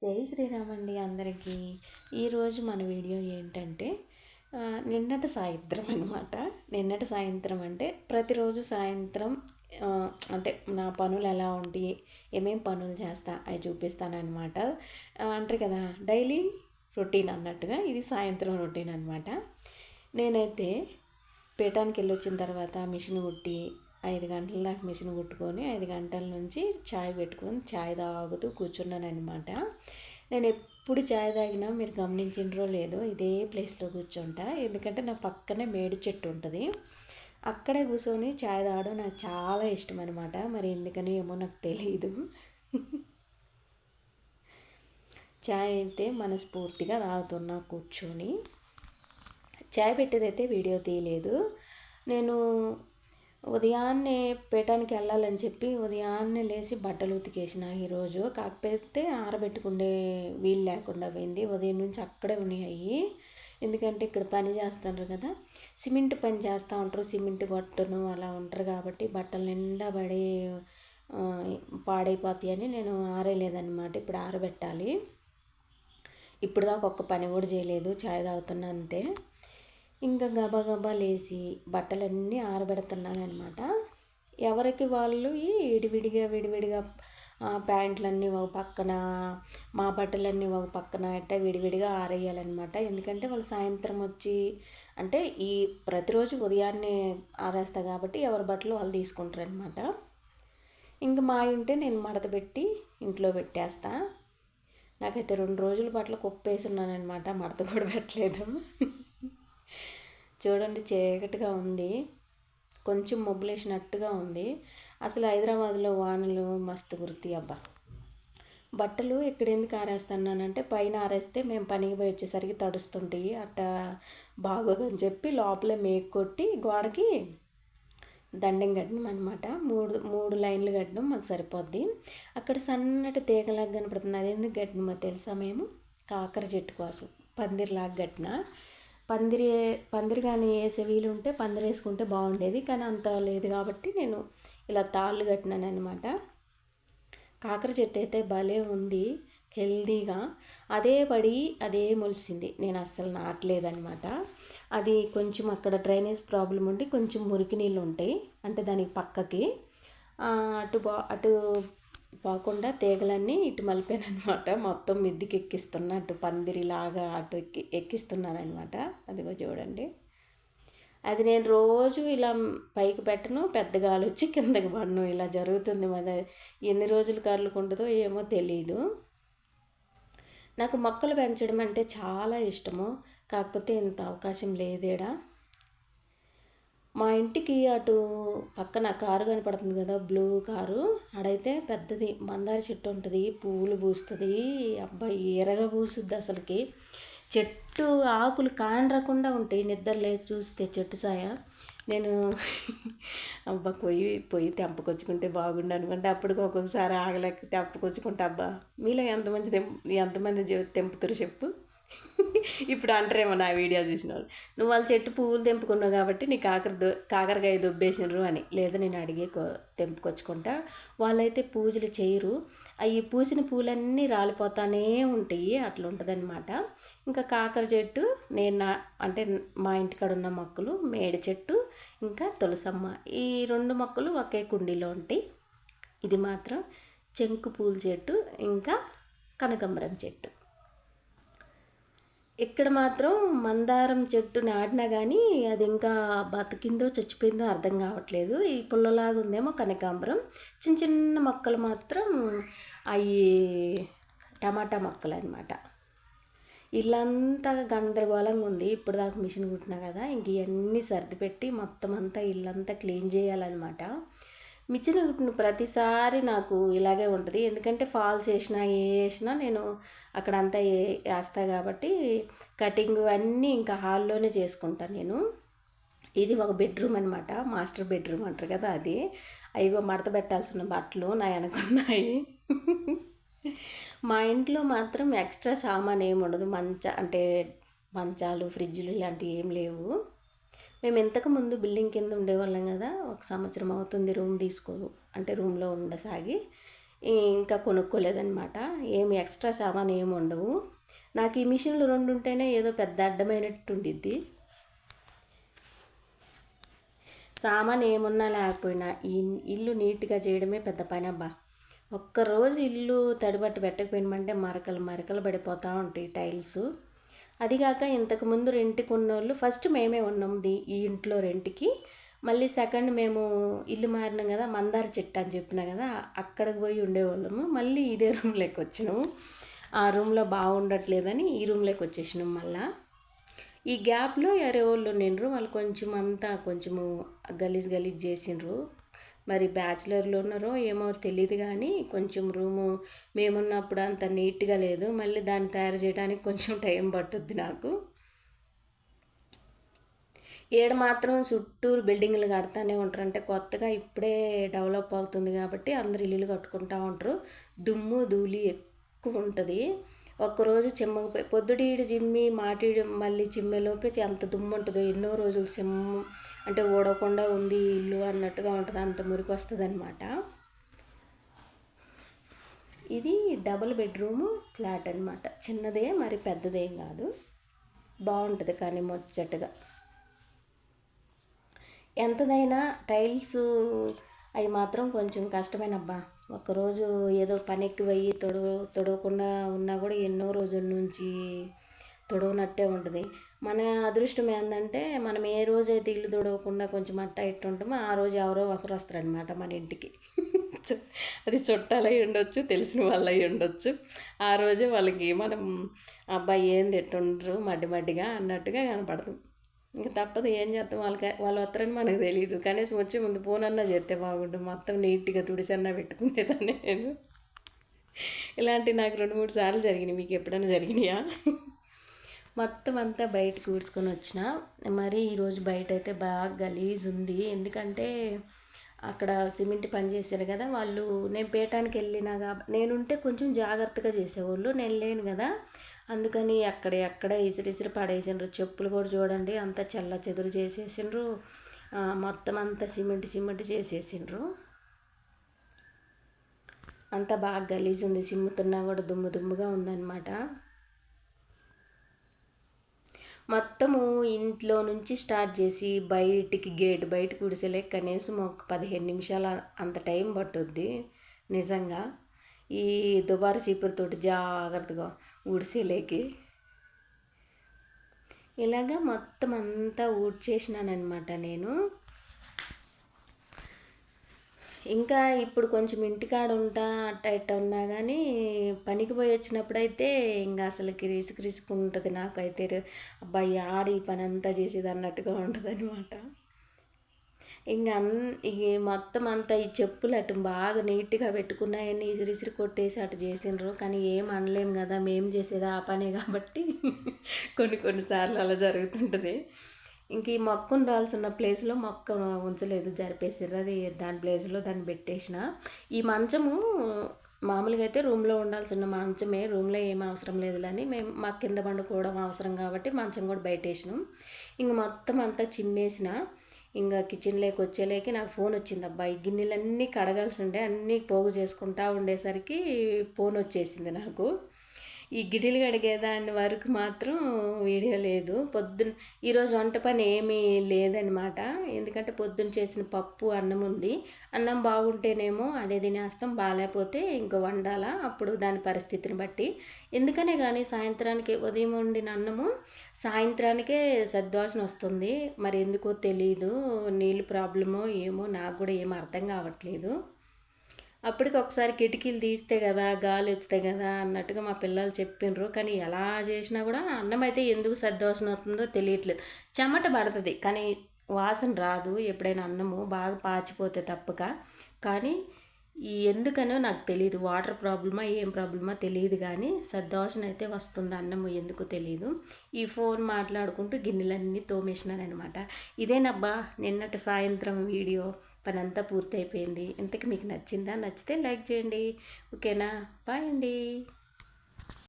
జై శ్రీరామ్ అండి అందరికీ. ఈరోజు మన వీడియో ఏంటంటే నిన్నటి సాయంత్రం అనమాట. నిన్నటి సాయంత్రం అంటే ప్రతిరోజు సాయంత్రం అంటే నా పనులు ఎలా ఉంటాయి, ఏమేం పనులు చేస్తా అవి చూపిస్తానమాట. అంటారు కదా డైలీ రొటీన్ అన్నట్టుగా ఇది సాయంత్రం రొటీన్ అనమాట. నేనైతే పీఠానికి వెళ్ళి వచ్చిన తర్వాత మిషన్ కుట్టి 5 గంటల దాకా మిషన్ కుట్టుకొని 5 గంటల నుంచి చాయ్ పెట్టుకొని చాయ్ తాగుతూ కూర్చున్నాను అనమాట. నేను ఎప్పుడు చాయ్ తాగినా మీరు గమనించినరో లేదో ఇదే ప్లేస్లో కూర్చుంటా. ఎందుకంటే నా పక్కనే మేడి చెట్టు ఉంటుంది. అక్కడే కూర్చొని చాయ్ తాగడం నాకు చాలా ఇష్టం అనమాట. మరి ఎందుకని ఏమో నాకు తెలియదు. చాయ్ అయితే మనస్ఫూర్తిగా తాగుతున్నా కూర్చొని. చాయ్ పెట్టేదైతే వీడియో తీయలేదు. నేను ఉదయాన్నే పీఠానికి వెళ్ళాలని చెప్పి ఉదయాన్నే లేచి బట్టలు ఉతికేసిన ఈరోజు. కాకపోతే ఆరబెట్టుకునే వీలు లేకుండా పోయింది. ఉదయం నుంచి అక్కడే ఉన్నాయి. ఎందుకంటే ఇక్కడ పని చేస్తుంటారు కదా, సిమెంట్ పని చేస్తూ ఉంటారు, సిమెంట్ కొట్టను అలా ఉంటారు కాబట్టి బట్టలు నిండా పడి పాడైపోతాయి అని నేను ఆరేయలేదన్నమాట. ఇప్పుడు ఆరబెట్టాలి. ఇప్పుడు దాకా ఒక్క పని కూడా చేయలేదు, చాయ్ తాగుతున్నా అంతే. ఇంకా గబగబా లేచి బట్టలన్నీ ఆరబెడుతున్నాను అనమాట. ఎవరికి వాళ్ళు విడివిడిగా ప్యాంట్లన్నీ ఒక పక్కన, మా బట్టలన్నీ ఒక పక్కన ఇట్ట విడివిడిగా ఆరేయాలన్నమాట. ఎందుకంటే వాళ్ళు సాయంత్రం వచ్చి అంటే ఈ ప్రతిరోజు ఉదయాన్నే ఆరేస్తా కాబట్టి ఎవరి బట్టలు వాళ్ళు తీసుకుంటారు అనమాట. ఇంకా మా ఉంటే నేను మడత పెట్టి ఇంట్లో పెట్టేస్తా. నాకైతే 2 రోజుల బట్టలు కుప్పేసి ఉన్నాను అనమాట, మడత కూడా పెట్టలేదు. చూడండి చీకటిగా ఉంది, కొంచెం మబ్బులేసినట్టుగా ఉంది. అసలు హైదరాబాద్లో వానలు మస్తు కురుతాయి అబ్బా. బట్టలు ఇక్కడ ఎందుకు ఆరేస్తున్నానంటే పైన ఆరేస్తే మేము పనికి పోయి వచ్చేసరికి తడుస్తుంటాయి, అట్టా బాగోదని చెప్పి లోపలే మేకు కొట్టి గోడకి దండం కట్టినాం అనమాట. మూడు లైన్లు కట్టడం మాకు సరిపోద్ది. అక్కడ సన్నటి తీగలాగా కనపడుతుంది. అదేందుకు కట్టినమో తెలుసా? మేము కాకర చెట్టు కోసం పందిరిలాగా కట్టిన. పందిరి కానీ వేసే వీలు ఉంటే పందిరి వేసుకుంటే బాగుండేది, కానీ అంత లేదు కాబట్టి నేను ఇలా తాళ్ళు కట్టినాను అనమాట. కాకర చెట్టు అయితే భలే ఉంది, హెల్దీగా అదే పడి అదే మొలిసింది. నేను అస్సలు నాటలేదనమాట. అది కొంచెం అక్కడ డ్రైనేజ్ ప్రాబ్లం ఉండి కొంచెం మురికి నీళ్ళు ఉంటాయి, అంటే దానికి పక్కకి అటు పోకుండా తీగలన్నీ ఇటు మలిపాను అనమాట. మొత్తం మిద్దికి ఎక్కిస్తున్నా, అటు పందిరిలాగా అటు ఎక్కిస్తున్నాను అనమాట. అదిగో చూడండి. అది నేను రోజు ఇలా పైకి పెట్టను, పెద్ద గాలి వచ్చి కిందకి పడను, ఇలా జరుగుతుంది. మరి ఎన్ని రోజులు కర్లుకుంటుందో ఏమో తెలీదు. నాకు మొక్కలు పెంచడం అంటే చాలా ఇష్టము, కాకపోతే ఇంత అవకాశం లేదేడా. మా ఇంటికి అటు పక్కన కారు కనపడుతుంది కదా, బ్లూ కారు, ఆడైతే పెద్దది మందార చెట్టు ఉంటుంది, పువ్వులు పూస్తుంది. అబ్బాయి ఎరగా పూస్తుంది అసలుకి. చెట్టు ఆకులు కానరకుండా ఉంటాయి నిద్ర లేచి చూస్తే చెట్టు సాయ. నేను అబ్బా పోయి తెంపకొచ్చుకుంటే బాగుండు అనుకుంటే అప్పటికి ఒక్కొక్కసారి ఆగలేక తెంపకొచ్చుకుంటా. అబ్బా మీలో ఎంతమంది తెంపుతారు చెప్పు. ఇప్పుడు అంటారేమో నా వీడియో చూసిన వాళ్ళు, నువ్వు వాళ్ళ చెట్టు పువ్వులు తెంపుకున్నావు కాబట్టి నీ కాకరకాయ దొబ్బేసినరు అని. లేదా నేను అడిగే తెంపుకొచ్చుకుంటా. వాళ్ళైతే పూజలు చేయరు, అవి పూసిన పూలన్నీ రాలిపోతానే ఉంటాయి, అట్లా ఉంటుందన్నమాట. ఇంకా కాకర చెట్టు నేను అంటే మా ఇంటికాడ ఉన్న మొక్కలు మేడి చెట్టు ఇంకా తులసమ్మ, ఈ 2 మొక్కలు ఒకే కుండీలో ఉంటాయి. ఇది మాత్రం చెంకు పూల చెట్టు ఇంకా కనకాంబరం చెట్టు. ఇక్కడ మాత్రం మందారం చెట్టు నాటినా కానీ అది ఇంకా బతికిందో చచ్చిపోయిందో అర్థం కావట్లేదు. ఈ పుల్లలాగా ఉందేమో కనకాంబరం. చిన్న చిన్న మొక్కలు మాత్రం అవి టమాటా మొక్కలు అనమాట. ఇల్లంతా గందరగోళంగా ఉంది. ఇప్పుడు దాకా మిషన్ కుట్టినా కదా, ఇంక ఇవన్నీ సర్దిపెట్టి మొత్తం అంతా ఇల్లంతా క్లీన్ చేయాలన్నమాట. మిషన్ కుట్టిన ప్రతిసారి నాకు ఇలాగే ఉంటుంది, ఎందుకంటే ఫాల్స్ వేసినా నేను అక్కడంతా వేస్తా కాబట్టి కటింగ్ అన్నీ ఇంకా హాల్లోనే చేసుకుంటాను నేను. ఇది ఒక బెడ్రూమ్ అనమాట, మాస్టర్ బెడ్రూమ్ అంటారు కదా అది. అయ్యో మడత పెట్టాల్సిన బట్టలు నా వెనకున్నాయి. మా ఇంట్లో మాత్రం ఎక్స్ట్రా సామాన్ ఏమి ఉండదు. అంటే మంచాలు, ఫ్రిడ్జ్లు ఇలాంటివి ఏం లేవు. మేము ఇంతకుముందు బిల్డింగ్ కింద ఉండేవాళ్ళం కదా, 1 సంవత్సరం అవుతుంది రూమ్ అంటే రూమ్లో ఉండసాగి. ఇంకా కొనుక్కోలేదనమాట. ఏమి ఎక్స్ట్రా సామాన్ ఏమి ఉండవు. నాకు ఈ మిషన్లు 2 ఉంటేనే ఏదో పెద్ద అడ్డమైనట్టు ఉండిద్ది. సామాన్ ఏమున్నా లేకపోయినా ఈ ఇల్లు నీట్గా చేయడమే పెద్ద పని అబ్బా. ఒక్కరోజు ఇల్లు తడిబట్ట పెట్టకపోయినామంటే మరకలు మరకలు పడిపోతూ ఉంటాయి టైల్స్. అదిగాక ఇంతకుముందు రెంట్కి ఉన్నోళ్ళు ఫస్ట్ మేమే ఉన్నాం ఈ ఇంట్లో రెంట్కి. మళ్ళీ సెకండ్ మేము ఇల్లు మారినాం కదా, మందార చెట్టు అని చెప్పినా కదా, అక్కడికి పోయి ఉండేవాళ్ళము. మళ్ళీ ఇదే రూమ్లోకి వచ్చినాము. ఆ రూమ్లో బాగుండట్లేదని ఈ రూమ్లోకి వచ్చేసినాం మళ్ళీ. ఈ గ్యాప్లో ఎవరే వాళ్ళు నిండ్రు, వాళ్ళు కొంచెము గలీజ్ చేసిండ్రు. మరి బ్యాచిలర్లు ఉన్నారో ఏమో తెలియదు, కానీ కొంచెం రూము మేమున్నప్పుడు అంత నీట్గా లేదు. మళ్ళీ దాన్ని తయారు చేయడానికి కొంచెం టైం పట్టుద్ది నాకు. ఏడు మాత్రం చుట్టూరు బిల్డింగ్లు కడతానే ఉంటారు. అంటే కొత్తగా ఇప్పుడే డెవలప్ అవుతుంది కాబట్టి అందరు ఇల్లులు కట్టుకుంటూ ఉంటారు. దుమ్ము ధూళి ఎక్కువ ఉంటుంది. ఒక్కరోజు చిమ్మకపోయి పొద్దుటీడు చిమ్మి మాటీడు మళ్ళీ చిమ్మేలోపే అంత దుమ్ము ఉంటుంది. ఎన్నో రోజులు అంటే ఊడకుండా ఉంది ఇల్లు అన్నట్టుగా ఉంటుంది. అంత మురికి వస్తుంది అనమాట. ఇది డబుల్ బెడ్రూము ఫ్లాట్ అనమాట. చిన్నదే, మరి పెద్దదేం కాదు. బాగుంటుంది కానీ ముచ్చటగా. ఎంతదైనా టైల్స్ అవి మాత్రం కొంచెం కష్టమేనబ్బా. ఒక్కరోజు ఏదో పనికి పోయి తొడవకుండా ఉన్నా కూడా ఎన్నో రోజుల నుంచి తొడవనట్టే ఉంటుంది. మన అదృష్టం ఏంటంటే మనం ఏ రోజైతే ఇల్లు తొడవకుండా కొంచెం అట్ట ఇట్టు ఉంటామో ఆ రోజు ఎవరో ఒకరు వస్తారనమాట మన ఇంటికి. అది చుట్టాలు అయి ఉండొచ్చు, తెలిసిన వాళ్ళు అయి ఉండొచ్చు. ఆ రోజే వాళ్ళకి మనం అబ్బాయి ఏం తిట్టుండ్రు మడ్డిగా అన్నట్టుగా కనపడుతుంది. ఇంకా తప్పదు, ఏం చేస్తాం. వాళ్ళు వస్తారని మనకు తెలియదు. కనీసం వచ్చే ముందు ఫోన్ అన్నా చేస్తే బాగుండు. మొత్తం నీట్గా తుడిసన్నా పెట్టుకునేదాన్ని నేను. ఇలాంటి నాకు 2-3 సార్లు జరిగినాయి. మీకు ఎప్పుడైనా జరిగినాయా? మొత్తం అంతా బయటకు ఊడ్చుకొని వచ్చిన. మరి ఈరోజు బయట అయితే బాగా గలీజ్ ఉంది. ఎందుకంటే అక్కడ సిమెంట్ పని చేశారు కదా వాళ్ళు. నేను పేయటానికి వెళ్ళినా నేనుంటే కొంచెం జాగ్రత్తగా చేసేవాళ్ళు. నేను లేను కదా, అందుకని అక్కడే ఇసిరిసిరి పడేసిండ్రు. చెప్పులు కూడా చూడండి అంతా చెల్ల చెదురు చేసేసిండ్రు. మొత్తం అంతా సిమెంట్ చేసేసిండ్రు. అంతా బాగా గలీజ్ ఉంది. సిమ్ముతున్నా కూడా దుమ్ముగా ఉందన్నమాట. మొత్తము ఇంట్లో నుంచి స్టార్ట్ చేసి గేట్ బయటకు ఉడిసేలే కనీసం ఒక 15 నిమిషాల అంత టైం పట్టుద్ది నిజంగా. ఈ దుబారా చీపురుతోటి జాగ్రత్తగా ఊడ్చేలేకి. ఇలాగా మొత్తం అంతా ఊడ్చేసినానమాట నేను. ఇంకా ఇప్పుడు కొంచెం ఇంటికాడ ఉంటా అట్ట ఉన్నా కానీ పనికి పోయి వచ్చినప్పుడైతే ఇంకా అసలు రిసుకు ఉంటుంది నాకైతే. అబ్బాయి ఆడి పని అంతా చేసేది అన్నట్టుగా ఉంటుంది అనమాట. ఇంకా మొత్తం అంతా ఈ చెప్పులు అటు బాగా నీట్గా పెట్టుకున్నాయని ఇసిరిసిరి కొట్టేసి అటు చేసిండ్రు. కానీ ఏం అనలేము కదా, మేము చేసేది ఆ పనే కాబట్టి కొన్నిసార్లు అలా జరుగుతుంటుంది. ఇంక ఈ మొక్క ఉండాల్సిన ప్లేస్లో మొక్క ఉంచలేదు, జరిపేసారు. అది దాని ప్లేస్లో దాన్ని పెట్టేసిన. ఈ మంచము మామూలుగా అయితే రూమ్లో ఉండాల్సిన మంచమే, రూమ్లో ఏం అవసరం లేదులని మేము మాకు కింద పండుకోవడం అవసరం కాబట్టి మంచం కూడా బయట వేసినాం. ఇంక మొత్తం అంతా చిమ్మేసిన. ఇంకా కిచెన్లోకి వచ్చేలేకి నాకు ఫోన్ వచ్చింది. అబ్బాయి గిన్నెలన్నీ కడగాల్సి ఉండే, అన్నీ పోగు చేసుకుంటా ఉండేసరికి ఫోన్ వచ్చేసింది నాకు. ఈ గిన్నెలు కడిగేదాని వరకు మాత్రం వీడియో లేదు. ఈరోజు వంట పని ఏమీ లేదనమాట. ఎందుకంటే పొద్దున్న చేసిన పప్పు అన్నం ఉంది. అన్నం బాగుంటేనేమో అదే తినేస్తాం, బాగాలేకపోతే ఇంకో వండాలా అప్పుడు దాని పరిస్థితిని బట్టి. ఎందుకనే కానీ సాయంత్రానికి ఉదయం వండిన అన్నము సాయంత్రానికే సద్వాసన వస్తుంది. మరి ఎందుకో తెలీదు, నీళ్ళు ప్రాబ్లమో ఏమో నాకు కూడా ఏం అర్థం కావట్లేదు. అప్పటికి ఒకసారి కిటికీలు తీస్తే కదా గాలి వస్తాయి కదా అన్నట్టుగా మా పిల్లలు చెప్పిండ్రు. కానీ ఎలా చేసినా కూడా అన్నం అయితే ఎందుకు సద్వాసన అవుతుందో తెలియట్లేదు. చెమట పడుతుంది కానీ వాసన రాదు ఎప్పుడైనా అన్నము బాగా పాచిపోతే తప్పక. కానీ ఎందుకనో నాకు తెలియదు, వాటర్ ప్రాబ్లమా ఏం ప్రాబ్లమా తెలియదు, కానీ సద్వాసన అయితే వస్తుంది అన్నము ఎందుకు తెలియదు. ఈ ఫోన్ మాట్లాడుకుంటూ గిన్నెలన్నీ తోమేసినాను అనమాట. ఇదేనబ్బా నిన్నటి సాయంత్రం వీడియో. పని అంతా పూర్తి అయిపోయింది. ఇంతకు మీకు నచ్చిందా? నచ్చితే లైక్ చేయండి. ఓకేనా? బాయ్ అండి.